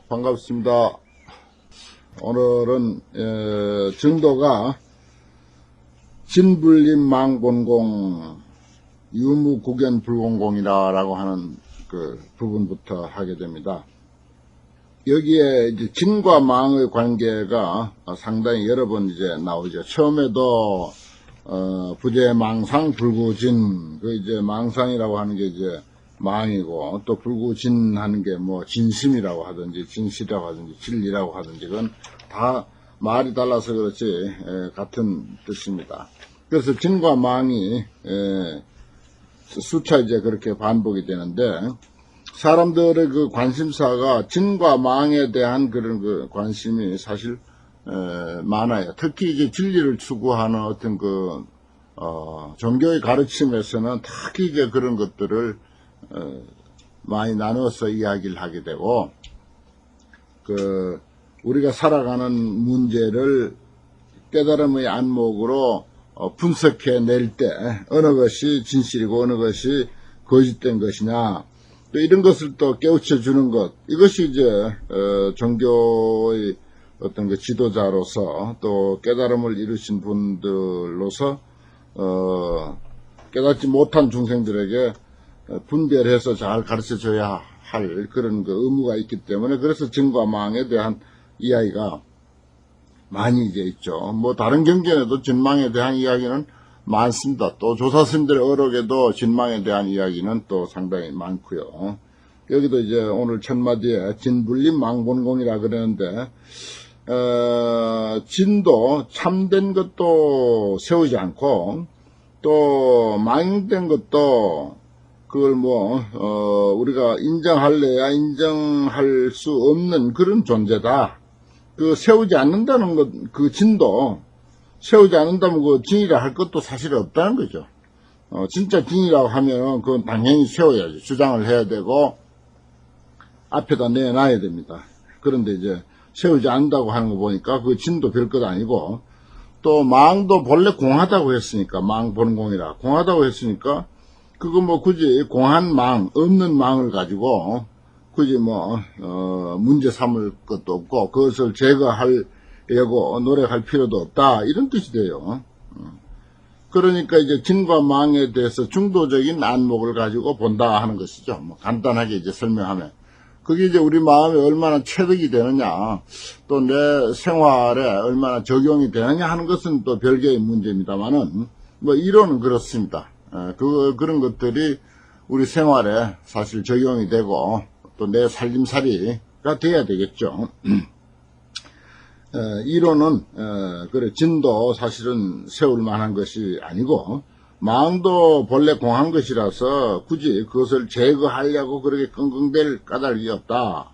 반갑습니다. 오늘은 정도가 진불림망본공 유무국연불공공이라고 하는 그 부분부터 하게 됩니다. 여기에 이제 진과 망의 관계가 상당히 여러 번 이제 나오죠. 처음에도 부재망상 불구진, 그 이제 망상이라고 하는 게 이제 망이고, 또 불구진 하는 게 뭐 진심이라고 하든지 진실이라고 하든지 진리라고 하든지, 그건 다 말이 달라서 그렇지 같은 뜻입니다. 그래서 진과 망이 수차 이제 그렇게 반복이 되는데, 사람들의 그 관심사가 진과 망에 대한 그런 그 관심이 사실 많아요. 특히 이제 진리를 추구하는 어떤 그 종교의 가르침에서는 특히 이제 그런 것들을 많이 나눠서 이야기를 하게 되고, 우리가 살아가는 문제를 깨달음의 안목으로 분석해 낼 때 어느 것이 진실이고 어느 것이 거짓된 것이냐, 또 이런 것을 또 깨우쳐 주는 것, 이것이 이제 종교의 어떤 그 지도자로서 또 깨달음을 이루신 분들로서 깨닫지 못한 중생들에게 분별해서 잘 가르쳐 줘야 할 그런 그 의무가 있기 때문에, 그래서 진과 망에 대한 이야기가 많이 이제 있죠. 뭐 다른 경전에도 진망에 대한 이야기는 많습니다. 또 조사스님들의 어록에도 진망에 대한 이야기는 또 상당히 많고요. 여기도 이제 오늘 첫 마디에 진불림 망본공이라 그러는데, 진도 참된 것도 세우지 않고, 또 망된 것도 그걸 우리가 인정할래야 인정할 수 없는 그런 존재다. 세우지 않는다는 것, 그 진도, 세우지 않는다면 그 진이라 할 것도 사실 없다는 거죠. 진짜 진이라고 하면은 그건 당연히 세워야지. 주장을 해야 되고, 앞에다 내놔야 됩니다. 그런데 이제 세우지 않는다고 하는 거 보니까 그 진도 별것 아니고, 또 망도 본래 공하다고 했으니까, 망본공이라. 공하다고 했으니까, 그거 굳이 공한 망, 없는 망을 가지고, 굳이 문제 삼을 것도 없고, 그것을 제거하려고 노력할 필요도 없다, 이런 뜻이 돼요. 그러니까 이제 진과 망에 대해서 중도적인 안목을 가지고 본다 하는 것이죠. 간단하게 이제 설명하면. 그게 이제 우리 마음에 얼마나 체득이 되느냐, 또 내 생활에 얼마나 적용이 되느냐 하는 것은 또 별개의 문제입니다만은, 이론은 그렇습니다. 그런 것들이 우리 생활에 사실 적용이 되고, 또 내 살림살이가 돼야 되겠죠. 이론은, 진도 사실은 세울 만한 것이 아니고, 망도 본래 공한 것이라서 굳이 그것을 제거하려고 그렇게 끙끙댈 까닭이 없다,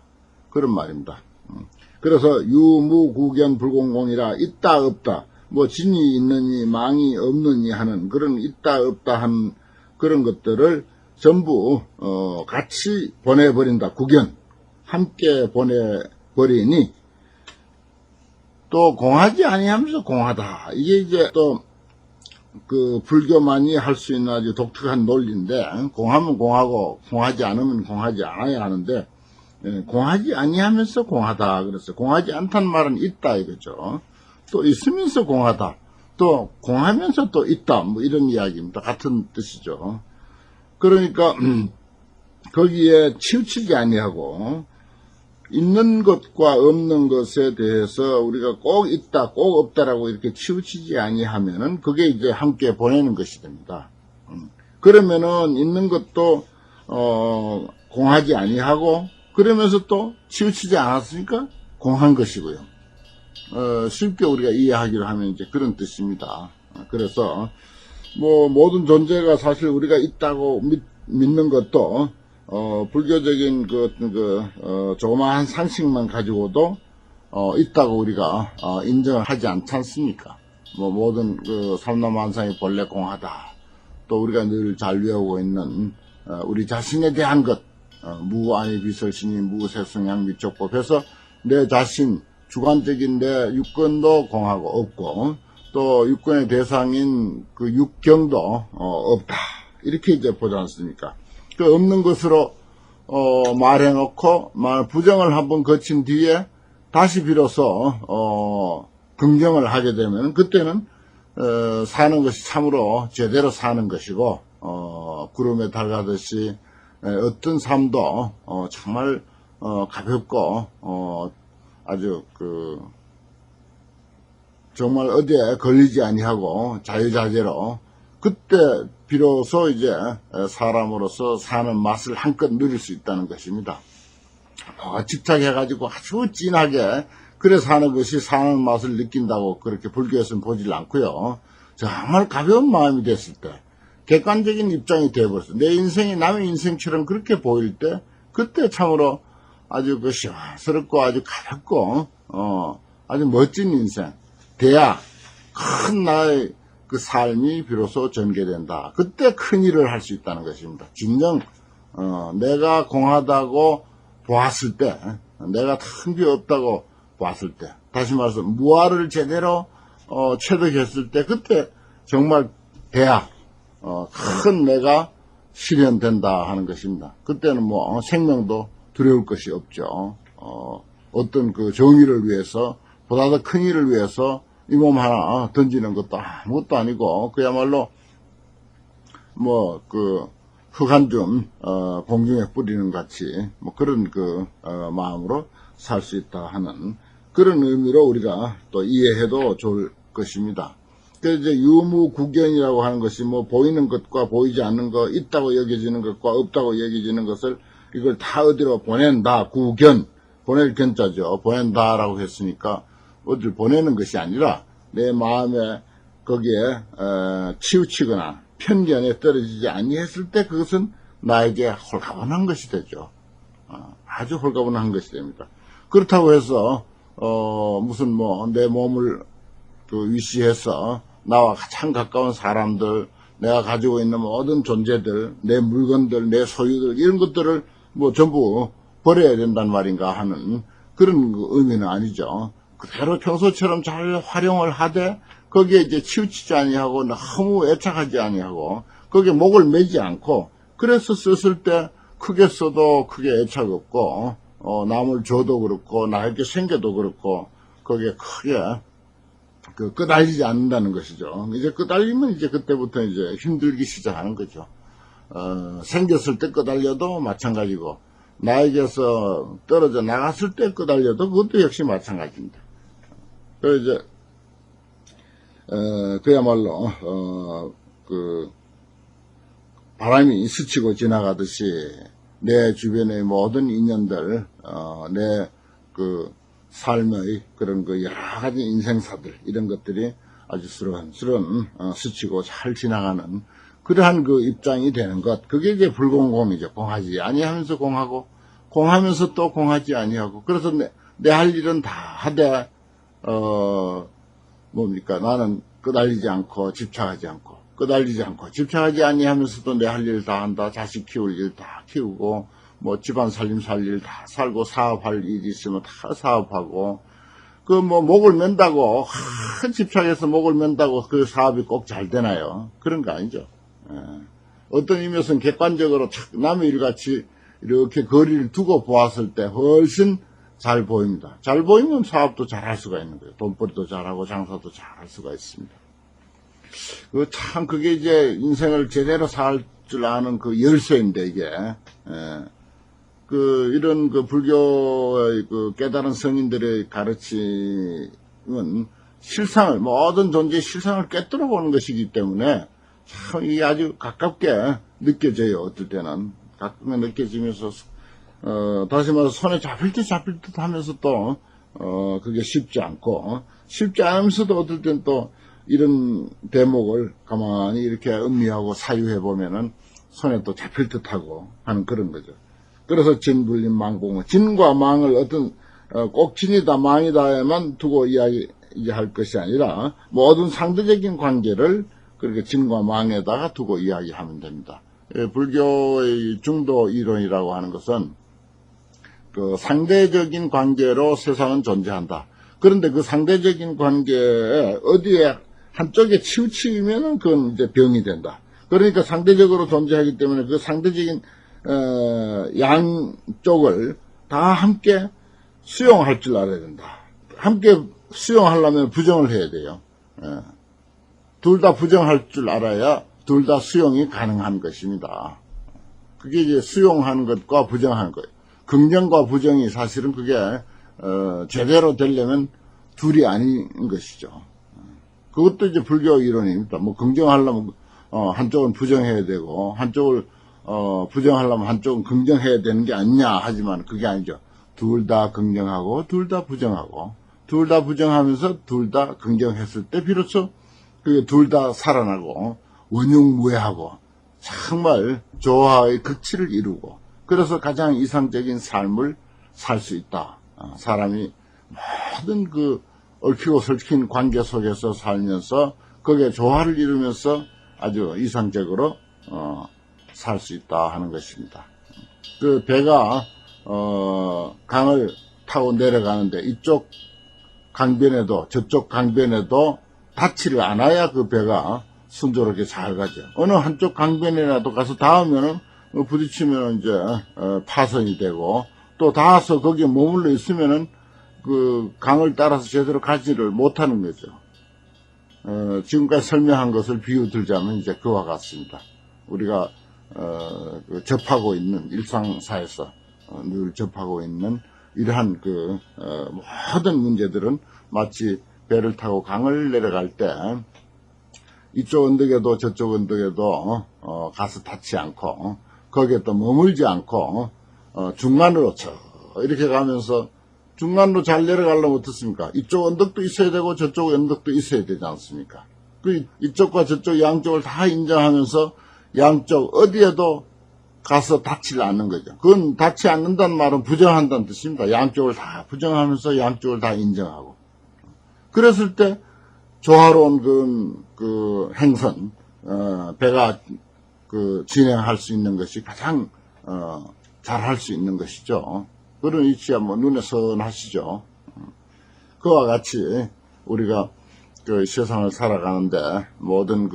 그런 말입니다. 그래서 유무국연 불공공이라 있다 없다, 진이 있느니 망이 없느니 하는 그런 있다 없다 한 그런 것들을 전부 같이 보내버린다. 국연 함께 보내버리니 또 공하지 아니하면서 공하다. 이게 이제 또 그 불교만이 할 수 있는 아주 독특한 논리인데, 공하면 공하고 공하지 않으면 공하지 않아야 하는데, 공하지 아니하면서 공하다 그랬어요. 공하지 않다는 말은 있다 이거죠. 또 있으면서 공하다, 또 공하면서 또 있다, 이런 이야기입니다. 같은 뜻이죠. 그러니까 거기에 치우치지 아니하고, 있는 것과 없는 것에 대해서 우리가 꼭 있다, 꼭 없다라고 이렇게 치우치지 아니하면은 그게 이제 함께 보내는 것이 됩니다. 그러면은 있는 것도 공하지 아니하고, 그러면서 또 치우치지 않았으니까 공한 것이고요. 쉽게 우리가 이해하기로 하면 이제 그런 뜻입니다. 그래서 모든 존재가 사실 우리가 있다고 믿는 것도 불교적인 조그마한 상식만 가지고도 있다고 우리가 인정을 하지 않지 않습니까? 모든 삼라만상이 본래 공하다, 또 우리가 늘 잘 외우고 있는 우리 자신에 대한 것, 무아니 비설신이 무세성양 미촉법해서 내 자신, 주관적인 내 육근도 공하고 없고, 또 육근의 대상인 그 육경도 없다, 이렇게 이제 보지 않습니까? 그 없는 것으로 말해놓고, 부정을 한번 거친 뒤에 다시 비로소, 긍정을 하게 되면, 그때는, 사는 것이 참으로 제대로 사는 것이고, 구름에 달가듯이, 어떤 삶도, 정말, 가볍고, 아주, 정말 어디에 걸리지 아니하고, 자유자재로, 그때 비로소 이제 사람으로서 사는 맛을 한껏 누릴 수 있다는 것입니다. 집착해가지고 아주 진하게 그래 사는 것이 사는 맛을 느낀다고 그렇게 불교에서는 보질 않고요. 정말 가벼운 마음이 됐을 때, 객관적인 입장이 되어버렸어요. 내 인생이 남의 인생처럼 그렇게 보일 때, 그때 참으로 아주 시원스럽고 아주 가볍고 아주 멋진 인생, 돼야 큰 나의 그 삶이 비로소 전개된다. 그때 큰 일을 할 수 있다는 것입니다. 진정 내가 공하다고 보았을 때, 내가 큰 게 없다고 보았을 때, 다시 말해서 무아를 제대로 체득했을 때, 그때 정말 돼야 큰 내가 실현된다 하는 것입니다. 그때는 뭐 생명도 두려울 것이 없죠. 어떤 그 정의를 위해서, 보다 더 큰 일을 위해서 이 몸 하나 던지는 것도 아무것도 아니고, 그야말로 뭐 흙 한 줌 공중에 뿌리는 같이 뭐 그런 마음으로 살 수 있다 하는 그런 의미로 우리가 또 이해해도 좋을 것입니다. 그래서 이제 유무구견이라고 하는 것이 뭐 보이는 것과 보이지 않는 것, 있다고 여겨지는 것과 없다고 여겨지는 것을 이걸 다 어디로 보낸다. 구견, 보낼 견자죠. 보낸다라고 했으니까 어딜 보내는 것이 아니라 내 마음에 거기에 치우치거나 편견에 떨어지지 아니했을 때 그것은 나에게 홀가분한 것이 되죠. 아주 홀가분한 것이 됩니다. 그렇다고 해서 무슨 뭐 내 몸을 위시해서 나와 가장 가까운 사람들, 내가 가지고 있는 모든 존재들, 내 물건들, 내 소유들 이런 것들을 뭐 전부 버려야 된단 말인가 하는 그런 의미는 아니죠. 그대로 평소처럼 잘 활용을 하되 거기에 이제 치우치지 아니하고 너무 애착하지 아니하고 거기에 목을 매지 않고, 그래서 썼을 때 크게 써도 크게 애착 없고 남을 줘도 그렇고 나에게 생겨도 그렇고 거기에 크게 끄달리지 않는다는 것이죠. 이제 끄달리면 이제 그때부터 이제 힘들기 시작하는 거죠. 생겼을 때 끄달려도 마찬가지고 나에게서 떨어져 나갔을 때 끄달려도 그것도 역시 마찬가지입니다. 그래서 이제 그야말로 바람이 스치고 지나가듯이 내 주변의 모든 인연들, 내 삶의 그런 여러 가지 인생사들, 이런 것들이 아주 스런스런 스치고 잘 지나가는 그러한 입장이 되는 것. 그게 이제 불공공이죠. 공하지 아니하면서 공하고, 공하면서 또 공하지 아니하고. 그래서 내 할 일은 다 하되, 뭡니까? 나는 끄달리지 않고, 집착하지 않고, 끄달리지 않고, 집착하지 아니하면서도 내 할 일 다 한다. 자식 키울 일 다 키우고, 뭐 집안 살림 살 일 다 살고, 사업할 일이 있으면 다 사업하고, 목을 맨다고, 집착해서 목을 맨다고 그 사업이 꼭 잘 되나요? 그런 거 아니죠. 어떤 의미에서는 객관적으로 남의 일같이 이렇게 거리를 두고 보았을 때 훨씬 잘 보입니다. 잘 보이면 사업도 잘 할 수가 있는 거예요. 돈벌이도 잘하고 장사도 잘 할 수가 있습니다. 참 그게 이제 인생을 제대로 살 줄 아는 열쇠인데, 이게 이런 불교의 깨달은 성인들의 가르침은 실상을, 모든 존재의 실상을 꿰뚫어 보는 것이기 때문에 참 이게 아주 가깝게 느껴져요. 어떨 때는 가깝게 느껴지면서 다시 말해서 손에 잡힐 듯 하면서 또 그게 쉽지 않고, 쉽지 않으면서도 어떨 땐 또 이런 대목을 가만히 이렇게 음미하고 사유해 보면은 손에 또 잡힐 듯하고 하는 그런 거죠. 그래서 진불림 망봉, 진과 망을 꼭 진이다 망이다에만 두고 이야기할 것이 아니라 모든 상대적인 관계를 그렇게 진과 망에다가 두고 이야기하면 됩니다. 불교의 중도 이론이라고 하는 것은 상대적인 관계로 세상은 존재한다. 그런데 그 상대적인 관계에 어디에 한쪽에 치우치면은 그건 이제 병이 된다. 그러니까 상대적으로 존재하기 때문에 그 상대적인 양쪽을 다 함께 수용할 줄 알아야 된다. 함께 수용하려면 부정을 해야 돼요. 둘 다 부정할 줄 알아야 둘 다 수용이 가능한 것입니다. 그게 이제 수용하는 것과 부정하는 거예요. 긍정과 부정이 사실은 그게 제대로 되려면 둘이 아닌 것이죠. 그것도 이제 불교 이론입니다. 뭐 긍정하려면 한쪽은 부정해야 되고 한쪽을 부정하려면 한쪽은 긍정해야 되는 게 아니냐 하지만 그게 아니죠. 둘 다 긍정하고 둘 다 부정하고 둘 다 부정하면서 둘 다 긍정했을 때 비로소 그게 둘 다 살아나고 원흉무해하고 정말 조화의 극치를 이루고 그래서 가장 이상적인 삶을 살 수 있다. 사람이 모든 그 얽히고 설킨 관계 속에서 살면서 거기에 조화를 이루면서 아주 이상적으로 살 수 있다 하는 것입니다. 그 배가 강을 타고 내려가는데 이쪽 강변에도 저쪽 강변에도 닿지를 않아야 그 배가 순조롭게 잘 가죠. 어느 한쪽 강변이라도 가서 닿으면은 부딪히면 이제 파손이 되고 또 닿아서 거기에 머물러 있으면은 그 강을 따라서 제대로 가지를 못하는 거죠. 지금까지 설명한 것을 비유 들자면 이제 그와 같습니다. 우리가 접하고 있는 일상사에서 늘 접하고 있는 이러한 그 모든 문제들은 마치 배를 타고 강을 내려갈 때 이쪽 언덕에도 저쪽 언덕에도 가서 닿지 않고 거기에 또 머물지 않고 중간으로 이렇게 가면서 중간으로 잘 내려가려면 어떻습니까? 이쪽 언덕도 있어야 되고 저쪽 언덕도 있어야 되지 않습니까? 그 이쪽과 저쪽 양쪽을 다 인정하면서 양쪽 어디에도 가서 닿지 않는 거죠. 그건 닿지 않는다는 말은 부정한다는 뜻입니다. 양쪽을 다 부정하면서 양쪽을 다 인정하고. 그랬을 때 조화로운 그 행선, 배가 진행할 수 있는 것이 가장 잘 할 수 있는 것이죠. 그런 위치야 뭐 눈에 선하시죠. 그와 같이 우리가 그 세상을 살아가는데 모든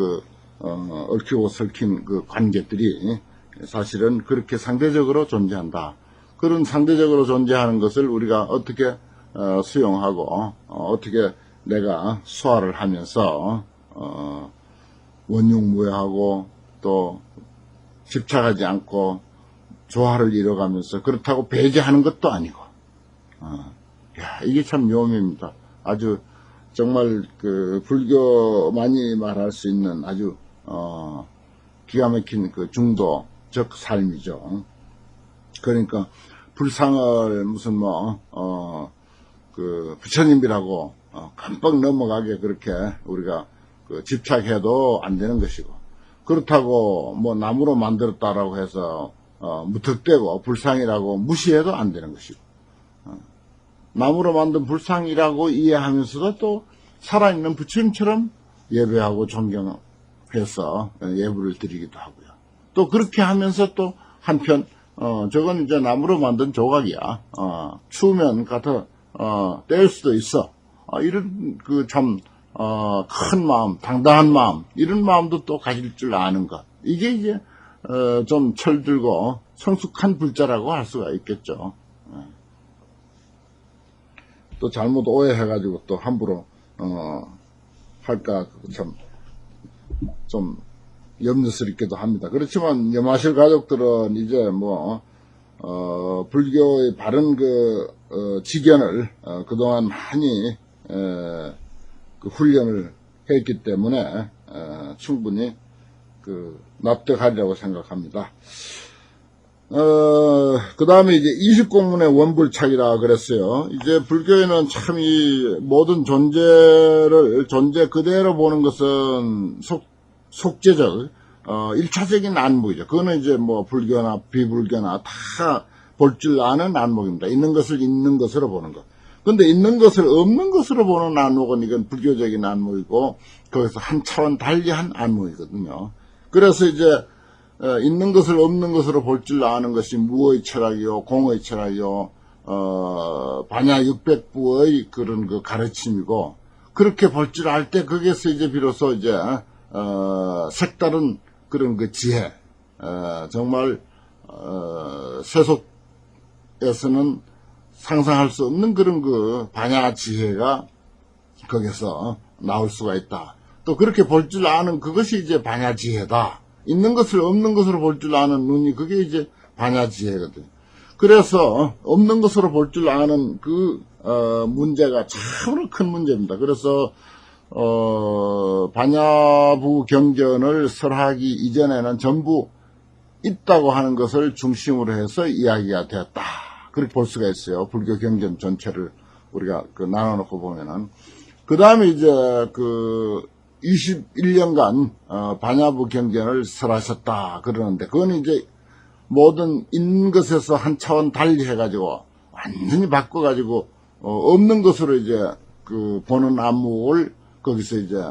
얽히고 설킨 그 관계들이 사실은 그렇게 상대적으로 존재한다. 그런 상대적으로 존재하는 것을 우리가 어떻게 수용하고 어떻게 내가 소화를 하면서 원흉무해하고 또 집착하지 않고 조화를 이뤄가면서 그렇다고 배제하는 것도 아니고 이게 참 묘미입니다. 아주 정말 그 불교만이 말할 수 있는 아주 기가 막힌 그 중도적 삶이죠. 그러니까 불상을 무슨 그 부처님이라고 깜빡 넘어가게 그렇게 우리가 집착해도 안 되는 것이고 그렇다고 뭐 나무로 만들었다라고 해서 무턱대고 불상이라고 무시해도 안 되는 것이고 나무로 만든 불상이라고 이해하면서도 또 살아있는 부처님처럼 예배하고 존경해서 예불을 드리기도 하고요. 또 그렇게 하면서 또 한편 저건 이제 나무로 만든 조각이야. 추우면 갖다 떼일 수도 있어. 이런 그 참 큰 마음, 당당한 마음 이런 마음도 또 가질 줄 아는 것. 이게 이제 좀 철들고 성숙한 불자라고 할 수가 있겠죠. 또 잘못 오해해가지고 또 함부로 할까 좀 염려스럽기도 합니다. 그렇지만 염화실 가족들은 이제 불교의 바른 지견을 그동안 많이 그 훈련을 했기 때문에 충분히 납득하리라고 생각합니다. 그 다음에 이제 20공문의 원불착이라 그랬어요. 이제 불교에는 참 이 모든 존재 그대로 보는 것은 속죄적, 1차적인 안목이죠. 그거는 이제 불교나 비불교나 다 볼 줄 아는 안목입니다. 있는 것을 있는 것으로 보는 것. 근데 있는 것을 없는 것으로 보는 안목은 이건 불교적인 안목이고, 거기서 한 차원 달리한 안목이거든요. 그래서 이제, 있는 것을 없는 것으로 볼 줄 아는 것이 무의 철학이요, 공의 철학이요, 반야육백부의 그런 가르침이고, 그렇게 볼 줄 알 때, 거기에서 이제 비로소 이제, 색다른 그런 지혜, 정말, 세속에서는 상상할 수 없는 그런 그 반야 지혜가 거기서 나올 수가 있다. 또 그렇게 볼 줄 아는 그것이 이제 반야 지혜다. 있는 것을 없는 것으로 볼 줄 아는 눈이 그게 이제 반야 지혜거든. 그래서 없는 것으로 볼 줄 아는 그 문제가 참으로 큰 문제입니다. 그래서 반야부 경전을 설하기 이전에는 전부 있다고 하는 것을 중심으로 해서 이야기가 되었다. 그렇게 볼 수가 있어요. 불교 경전 전체를 우리가 나눠놓고 보면은. 그 다음에 이제 21년간 반야부 경전을 설하셨다 그러는데, 그건 이제 모든 있는 것에서 한 차원 달리 해가지고 완전히 바꿔가지고 없는 것으로 이제 보는 안목을 거기서 이제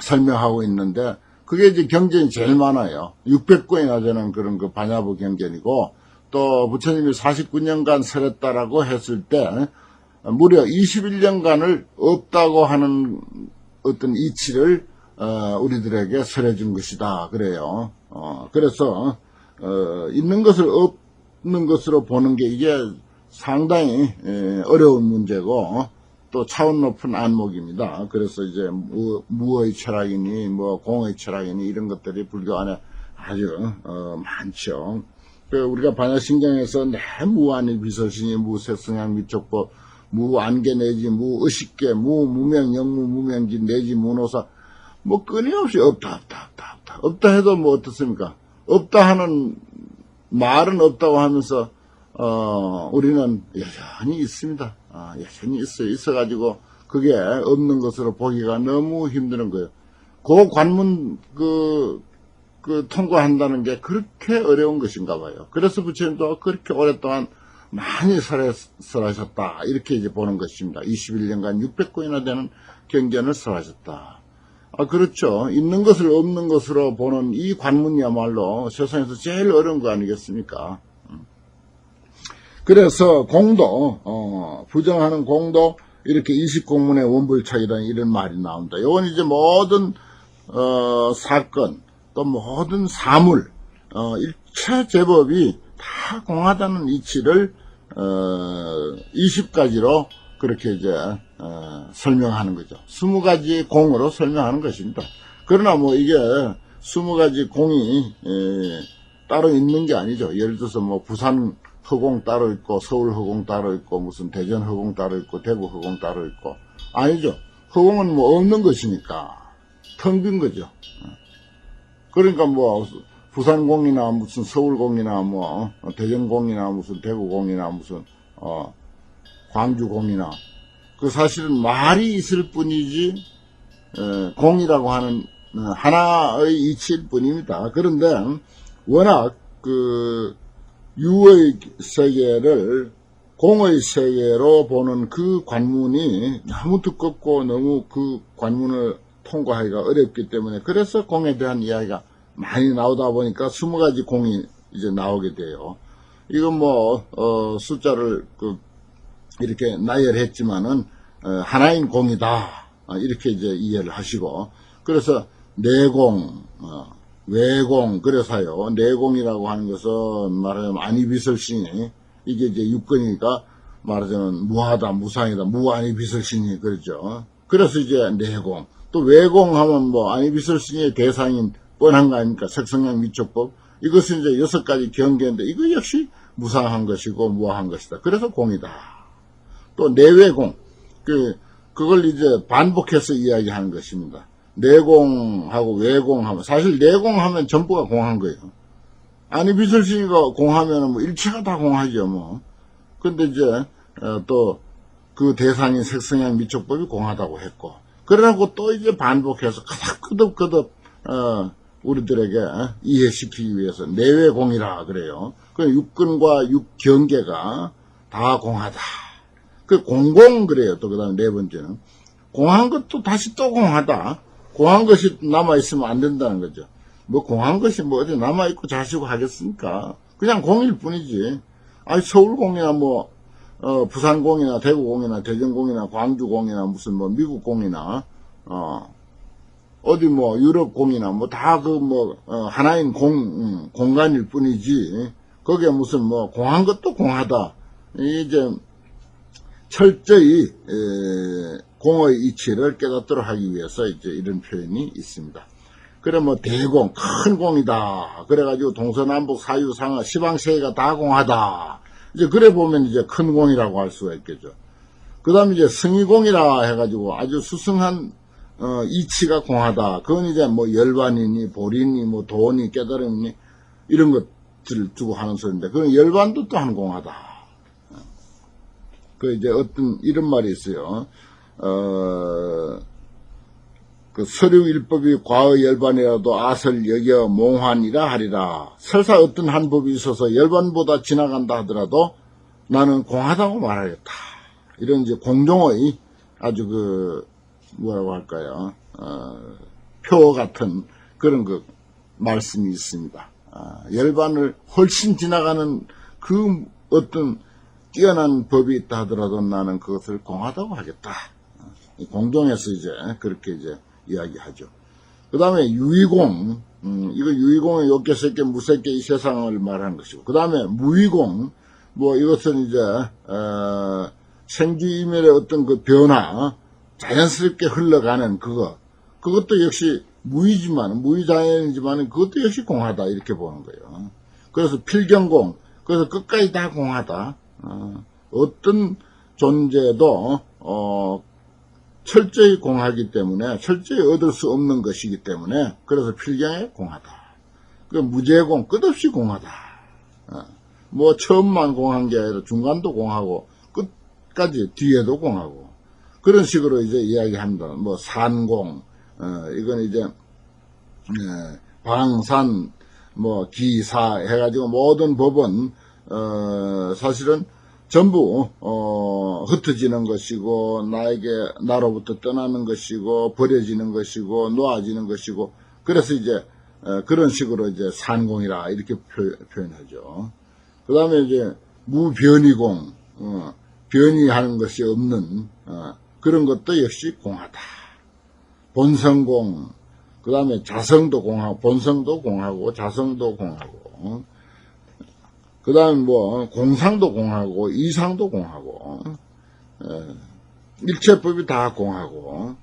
설명하고 있는데, 그게 이제 경전이 제일 많아요. 600권이나 되는 그런 반야부 경전이고, 또 부처님이 49년간 설했다라고 했을 때 무려 21년간을 없다고 하는 어떤 이치를 우리들에게 설해준 것이다 그래요. 그래서 있는 것을 없는 것으로 보는 게 이게 상당히 어려운 문제고 또 차원 높은 안목입니다. 그래서 이제 무의 철학이니 공의 철학이니 이런 것들이 불교 안에 아주 많죠. 우리가 반야신경에서 무안이 비서신이 무색성향 미촉법 무안개 내지 무의식계 무무명 영무 무명진 내지 무노사 끊임없이 없다 해도 어떻습니까? 없다 하는 말은 없다고 하면서 우리는 여전히 있습니다. 여전히 있어가지고 그게 없는 것으로 보기가 너무 힘드는 거예요. 그 관문 통과한다는 게 그렇게 어려운 것인가 봐요. 그래서 부처님도 그렇게 오랫동안 많이 설하셨다. 이렇게 이제 보는 것입니다. 21년간 600권이나 되는 경전을 설하셨다. 그렇죠. 있는 것을 없는 것으로 보는 이 관문이야말로 세상에서 제일 어려운 거 아니겠습니까? 그래서 공도, 부정하는 공도, 이렇게 이식공문의 원불착이라는 이런 말이 나옵니다. 이건 이제 모든, 사건, 또 모든 사물, 일체 제법이 다 공하다는 이치를 20가지로 그렇게 이제 설명하는 거죠. 20가지 공으로 설명하는 것입니다. 그러나 이게 20가지 공이 따로 있는 게 아니죠. 예를 들어서 부산 허공 따로 있고 서울 허공 따로 있고 무슨 대전 허공 따로 있고 대구 허공 따로 있고 아니죠. 허공은 없는 것이니까 텅 빈 거죠. 그러니까 부산공이나 무슨 서울공이나 대전공이나 무슨 대구공이나 무슨 광주공이나 사실은 말이 있을 뿐이지 공이라고 하는 하나의 이치일 뿐입니다. 그런데 워낙 유의 세계를 공의 세계로 보는 그 관문이 너무 두껍고 너무 그 관문을 통과하기가 어렵기 때문에 그래서 공에 대한 이야기가 많이 나오다 보니까 20가지 공이 이제 나오게 돼요. 이건 숫자를 이렇게 나열했지만은 하나인 공이다. 이렇게 이제 이해를 하시고 그래서 내공, 외공 그래서요. 내공이라고 하는 것은 말하자면 안이비설신이 이게 이제 6권이니까 말하자면 무하다, 무상이다, 무안이비설신이 그러죠. 그래서 이제 내공. 또 외공하면 안이비설신의 대상인 뻔한 거 아닙니까? 색성량 미촉법. 이것은 이제 6가지 경계인데 이거 역시 무상한 것이고 무아한 것이다. 그래서 공이다. 또 내외공. 그걸 이제 반복해서 이야기하는 것입니다. 내공하고 외공하면 사실 내공하면 전부가 공한 거예요. 안이비설신이가 공하면 일체가 다 공하죠. 근데 이제 또 그 대상인 색성량 미촉법이 공하다고 했고 그러고 또 이제 반복해서 끄덕끄덕 우리들에게 이해시키기 위해서 내외공이라 그래요. 그 6근과 6경계가 다 공하다. 그 공공 그래요. 또 그다음에 네 번째는 공한 것도 다시 또 공하다. 공한 것이 남아있으면 안 된다는 거죠. 공한 것이 어디 남아있고 자시고 하겠습니까? 그냥 공일 뿐이지. 서울공이나 부산공이나 대구공이나 대전공이나 광주공이나 무슨 미국공이나, 어디 유럽공이나 다 하나인 공간일 뿐이지. 거기에 무슨 뭐 공한 것도 공하다. 이제 철저히 공의 이치를 깨닫도록 하기 위해서 이제 이런 표현이 있습니다. 그래 뭐 대공, 큰 공이다. 그래가지고 동서남북 사유상하 시방세계가 다 공하다. 이제 그래 보면 이제 큰 공이라고 할 수가 있겠죠. 그 다음에 이제 승의공이라 해가지고 아주 수승한 이치가 공하다. 그건 이제 뭐 열반이니 보리니 뭐 도니 깨달음이니 이런 것들을 두고 하는 소리인데, 그건 열반도 또한 공하다. 그 이제 어떤 이런 말이 있어요. 그 서류일법이 과의 열반이라도 아설 여겨 몽환이라 하리라. 설사 어떤 한 법이 있어서 열반보다 지나간다 하더라도 나는 공하다고 말하겠다. 이런 이제 공종의 아주 그 뭐라고 할까요? 표 같은 그런 그 말씀이 있습니다. 열반을 훨씬 지나가는 그 어떤 뛰어난 법이 있다 하더라도 나는 그것을 공하다고 하겠다. 공종에서 이제 그렇게 이제 이야기하죠. 그 다음에 유의공, 이거 유의공은 욕계색계 무색계 이 세상을 말하는 것이고, 그 다음에 무의공, 뭐 이것은 이제 생주이멸의 어떤 그 변화, 자연스럽게 흘러가는 그것도 역시 무의자연이지만 그것도 역시 공하다 이렇게 보는 거예요. 그래서 필경공, 그래서 끝까지 다 공하다. 어떤 존재도 철저히 공하기 때문에, 철저히 얻을 수 없는 것이기 때문에, 그래서 필경에 공하다. 그 무제공, 끝없이 공하다. 뭐 처음만 공한 게 아니라 중간도 공하고 끝까지 뒤에도 공하고 그런 식으로 이제 이야기합니다. 뭐 산공, 이건 이제 방산, 뭐 기사 해가지고 모든 법은 사실은 전부 흩어지는 것이고 나로부터 떠나는 것이고 버려지는 것이고 놓아지는 것이고, 그래서 이제 그런 식으로 이제 산공이라 이렇게 표현하죠. 그 다음에 이제 무변이공, 변이하는 것이 없는 그런 것도 역시 공하다. 본성공, 그 다음에 자성도 공하고, 본성도 공하고 자성도 공하고, 그 다음에 뭐 공상도 공하고 이상도 공하고, 일체법이 다 공하고,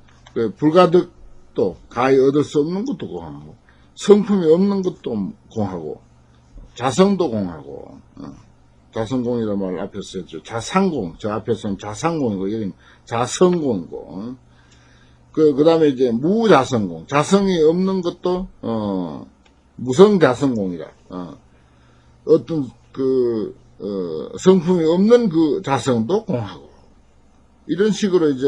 불가득도 가히 얻을 수 없는 것도 공하고, 성품이 없는 것도 공하고, 자성도 공하고, 자성공이라는 말 앞에서 했죠. 자상공, 저 앞에서는 자상공이고 여기는 자성공이고, 그 다음에 이제 무자성공, 자성이 없는 것도 무성자성공이라, 어떤 성품이 없는 그 자성도 공하고, 이런 식으로 이제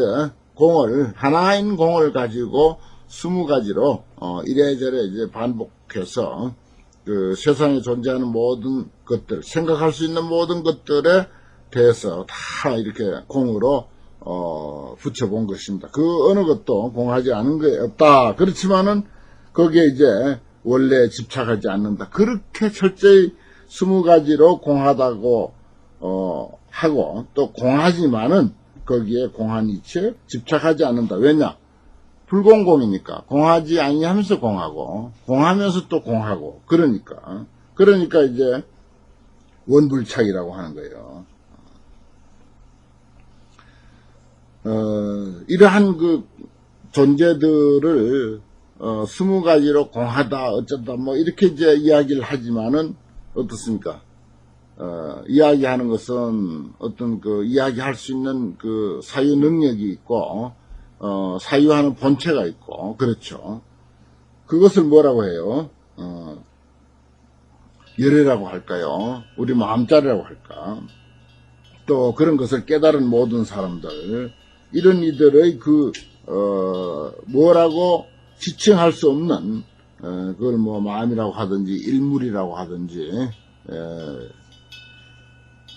공을, 하나인 공을 가지고 20가지로 이래저래 이제 반복해서 그 세상에 존재하는 모든 것들, 생각할 수 있는 모든 것들에 대해서 다 이렇게 공으로 붙여본 것입니다. 그 어느 것도 공하지 않은 게 없다. 그렇지만은 거기에 이제 원래 집착하지 않는다. 그렇게 철저히 20가지로 공하다고 하고, 또 공하지만은 거기에 공한 이치에 집착하지 않는다. 왜냐? 불공공이니까 공하지 아니하면서 공하고, 공하면서 또 공하고, 그러니까 이제 원불착이라고 하는 거예요. 이러한 그 존재들을 20가지로 공하다 어쩌다 뭐 이렇게 이제 이야기를 하지만은 어떻습니까? 이야기하는 것은 어떤 그 이야기할 수 있는 그 사유 능력이 있고, 사유하는 본체가 있고, 그렇죠. 그것을 뭐라고 해요? 열애라고 할까요? 우리 마음자리라고 할까? 또 그런 것을 깨달은 모든 사람들, 이런 이들의 뭐라고 지칭할 수 없는, 그걸 뭐 마음이라고 하든지 일물이라고 하든지,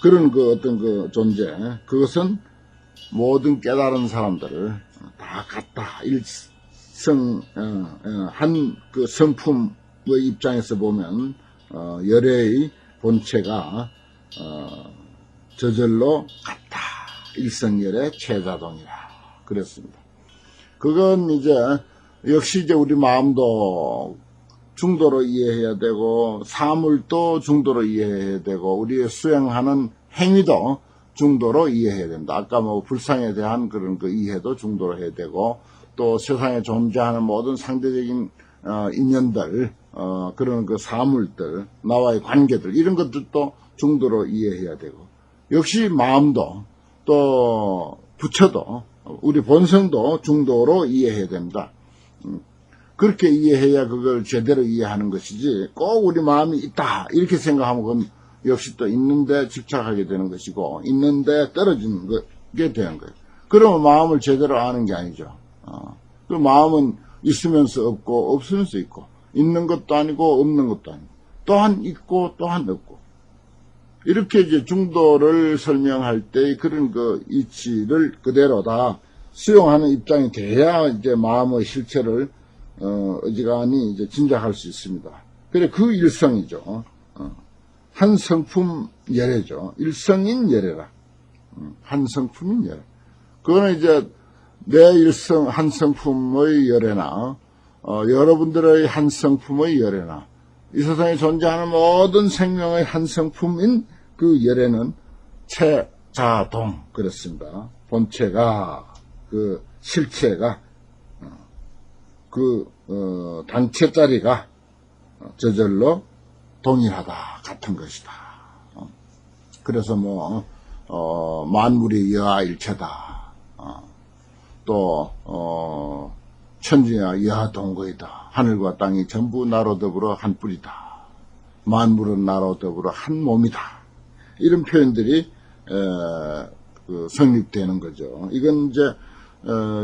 그런 그 어떤 그 존재, 그것은 모든 깨달은 사람들을 다 같다. 한 그 성품의 입장에서 보면, 열애의 본체가, 저절로 같다. 일성열의 최자동이라. 그랬습니다. 그건 이제, 역시 이제 우리 마음도 중도로 이해해야 되고, 사물도 중도로 이해해야 되고, 우리의 수행하는 행위도 중도로 이해해야 된다. 아까 뭐 불상에 대한 그런 그 이해도 중도로 해야 되고, 또 세상에 존재하는 모든 상대적인 인연들, 그런 그 사물들, 나와의 관계들, 이런 것들도 중도로 이해해야 되고, 역시 마음도 또 부처도 우리 본성도 중도로 이해해야 됩니다. 그렇게 이해해야 그걸 제대로 이해하는 것이지, 꼭 우리 마음이 있다 이렇게 생각하면 그건 역시 또 있는데 집착하게 되는 것이고, 있는데 떨어지는 게 되는 거예요. 그러면 마음을 제대로 아는 게 아니죠. 그 마음은 있으면서 없고 없으면서 있고, 있는 것도 아니고 없는 것도 아니고, 또한 있고 또한 없고, 이렇게 이제 중도를 설명할 때 그런 그 이치를 그대로 다 수용하는 입장이 돼야 이제 마음의 실체를 어지간히 이제 짐작할 수 있습니다. 그래, 그 일성이죠. 한 성품 열애죠. 일성인 열애라. 한 성품인 열애. 그거는 이제 내 일성 한 성품의 열애나 여러분들의 한 성품의 열애나 이 세상에 존재하는 모든 생명의 한 성품인 그 열애는 체자동 그렇습니다. 본체가 그 실체가 단체짜리가 저절로 동일하다 같은 것이다. 그래서 뭐 만물이 여하일체다. 또 천지야 여하동거이다. 하늘과 땅이 전부 나로 더불어 한 뿌리다. 만물은 나로 더불어 한 몸이다. 이런 표현들이 성립되는 거죠. 이건 이제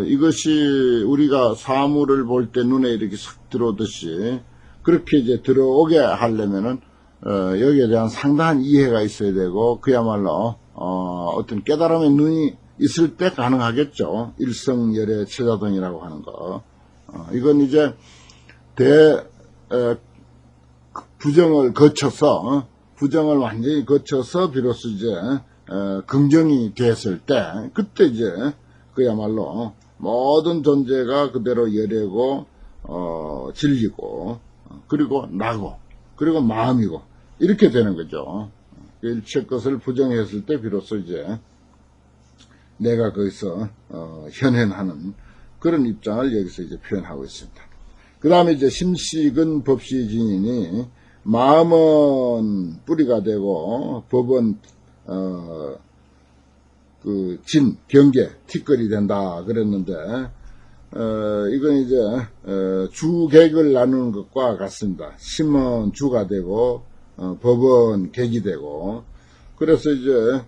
이것이 우리가 사물을 볼 때 눈에 이렇게 싹 들어오듯이 그렇게 이제 들어오게 하려면은 여기에 대한 상당한 이해가 있어야 되고, 그야말로 어떤 깨달음의 눈이 있을 때 가능하겠죠. 일성열애 체자동이라고 하는 거. 이건 이제 부정을 거쳐서, 부정을 완전히 거쳐서 비로소 이제 긍정이 됐을 때, 그때 이제 그야말로 모든 존재가 그대로 열애고 진리고, 그리고 나고, 그리고 마음이고, 이렇게 되는 거죠. 일체 것을 부정했을 때 비로소 이제 내가 거기서 현현하는 그런 입장을 여기서 이제 표현하고 있습니다. 그 다음에 이제 심식은 법시진이니, 마음은 뿌리가 되고 법은 그 진, 경계, 티끌이 된다 그랬는데, 이건 이제 주객을 나누는 것과 같습니다. 심은 주가 되고 법은 객이 되고, 그래서 이제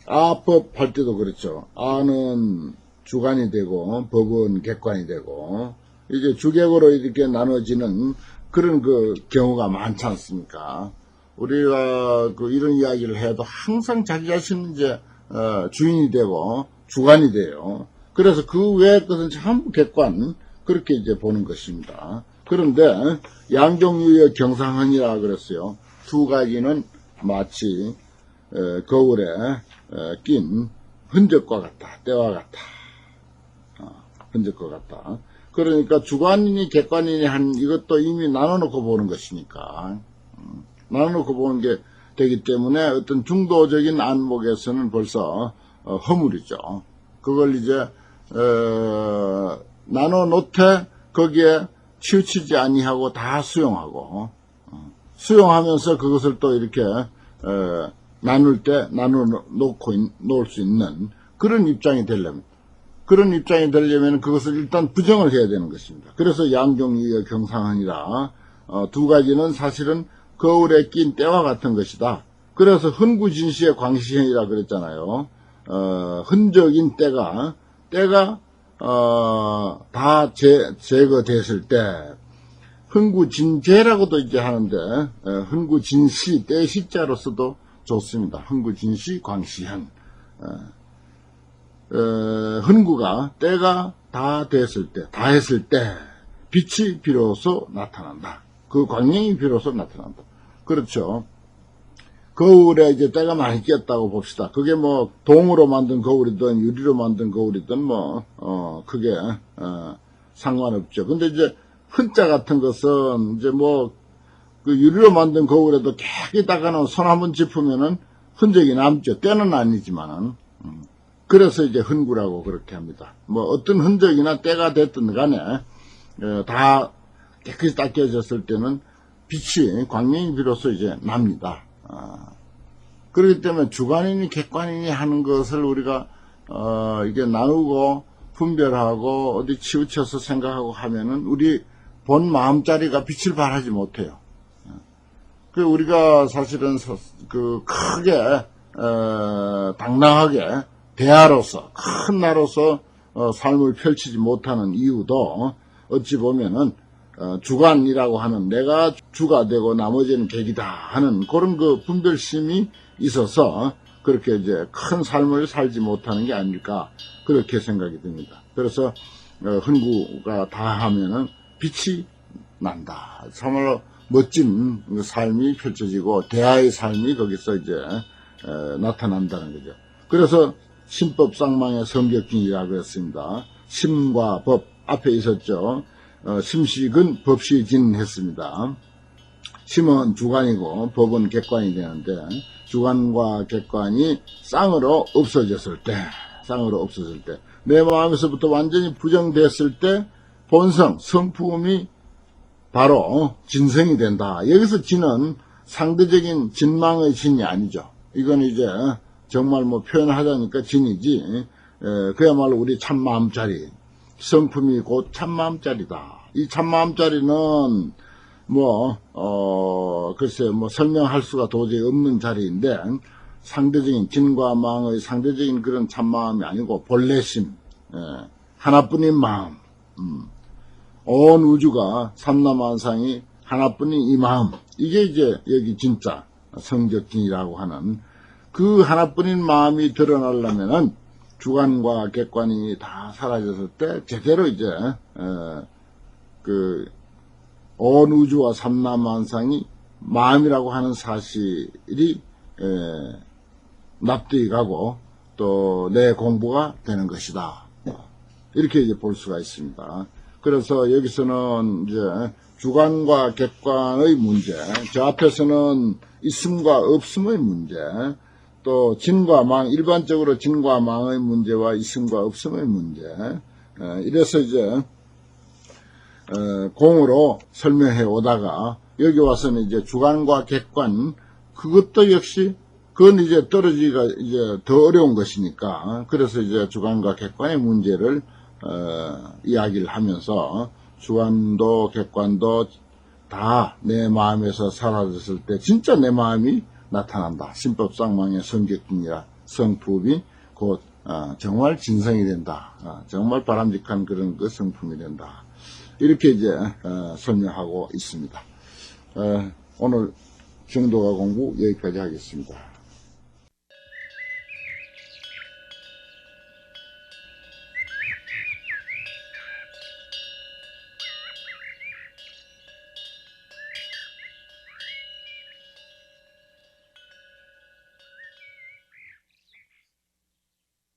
아법 할 때도 그렇죠. 아는 주관이 되고 법은 객관이 되고, 이제 주객으로 이렇게 나눠지는 그런 그 경우가 많지 않습니까? 우리가 그 이런 이야기를 해도 항상 자기 자신은 이제 주인이 되고 주관이 돼요. 그래서 그 외의 것은 전부 객관, 그렇게 이제 보는 것입니다. 그런데 양종유의 경상헌이라 그랬어요. 두 가지는 마치 거울에 낀 흔적과 같다, 때와 같다. 흔적과 같다. 그러니까 주관이니 객관이니 한 이것도 이미 나눠놓고 보는 것이니까, 나눠놓고 보는 게 되기 때문에 어떤 중도적인 안목에서는 벌써 허물이죠. 그걸 이제 나눠놓되 거기에 치우치지 아니하고 다 수용하고, 수용하면서 그것을 또 이렇게 나눌 때 나눠놓고 놓을 수 있는 그런 입장이 되려면, 그것을 일단 부정을 해야 되는 것입니다. 그래서 양종유의 경상헌이라, 두 가지는 사실은 거울에 낀 때와 같은 것이다. 그래서 흔구진시의 광시현이라 그랬잖아요. 흔적인 때가 다 제거됐을 때, 흔구진제라고도 이제 하는데, 흔구진시, 때 시자로서도 좋습니다. 흔구진시 광시현. 흔구가, 때가 다 됐을 때, 다 했을 때, 빛이 비로소 나타난다. 그 광명이 비로소 나타난다. 그렇죠. 거울에 이제 때가 많이 꼈다고 봅시다. 그게 뭐 동으로 만든 거울이든 유리로 만든 거울이든 뭐 크게 상관없죠. 근데 이제 흔자 같은 것은 이제 뭐 그 유리로 만든 거울에도 깨끗이 닦아놓은 손 한번 짚으면은 흔적이 남죠. 때는 아니지만은. 그래서 이제 흔구라고 그렇게 합니다. 뭐 어떤 흔적이나 때가 됐든 간에 다 깨끗이 닦여졌을 때는 빛이 광명이 비로소 이제 납니다. 그렇기 때문에 주관이니 객관이니 하는 것을 우리가 이게 나누고 분별하고 어디 치우쳐서 생각하고 하면은 우리 본 마음자리가 빛을 발하지 못해요. 그 우리가 사실은 그 크게 당당하게 대하로서 큰 나로서 삶을 펼치지 못하는 이유도 어찌 보면은 주관이라고 하는 내가 주가 되고 나머지는 객이다 하는 그런 그 분별심이 있어서 그렇게 이제 큰 삶을 살지 못하는 게 아닐까 그렇게 생각이 듭니다. 그래서 흔구가 다하면은 빛이 난다. 정말로 멋진 삶이 펼쳐지고 대하의 삶이 거기서 이제 나타난다는 거죠. 그래서 심법상망의 성격진이라고 했습니다. 심과 법 앞에 있었죠. 심식은 법시진 했습니다. 심은 주관이고 법은 객관이 되는데 주관과 객관이 쌍으로 없어졌을 때 내 마음에서부터 완전히 부정됐을 때 본성, 성품이 바로 진성이 된다. 여기서 진은 상대적인 진망의 진이 아니죠. 이건 이제 정말 뭐 표현하자니까 진이지 그야말로 우리 참마음자리 성품이 곧 참마음자리다. 이 참마음자리는 글쎄 설명할 수가 도저히 없는 자리인데 상대적인 진과 망의 상대적인 그런 참마음이 아니고 본래심 하나뿐인 마음 온 우주가 삼라만상이 하나뿐인 이 마음 이게 이제 여기 진짜 성적진이라고 하는 그 하나뿐인 마음이 드러나려면은 주관과 객관이 다 사라졌을 때 제대로 이제 온 우주와 삼라만상이 마음이라고 하는 사실이 납득이 가고 또 내 공부가 되는 것이다. 이렇게 이제 볼 수가 있습니다. 그래서 여기서는 이제 주관과 객관의 문제, 저 앞에서는 있음과 없음의 문제, 또 진과 망, 일반적으로 진과 망의 문제와 있음과 없음의 문제, 이래서 이제 공으로 설명해 오다가 여기 와서는 이제 주관과 객관, 그것도 역시 그건 이제 떨어지기가 이제 더 어려운 것이니까 그래서 이제 주관과 객관의 문제를 이야기를 하면서 주관도 객관도 다 내 마음에서 사라졌을 때 진짜 내 마음이 나타난다. 심법상망의 성격진이라 성품이 곧 정말 진성이 된다. 정말 바람직한 그런 그 성품이 된다. 이렇게 이제 설명하고 있습니다. 오늘 정도가 공부 여기까지 하겠습니다.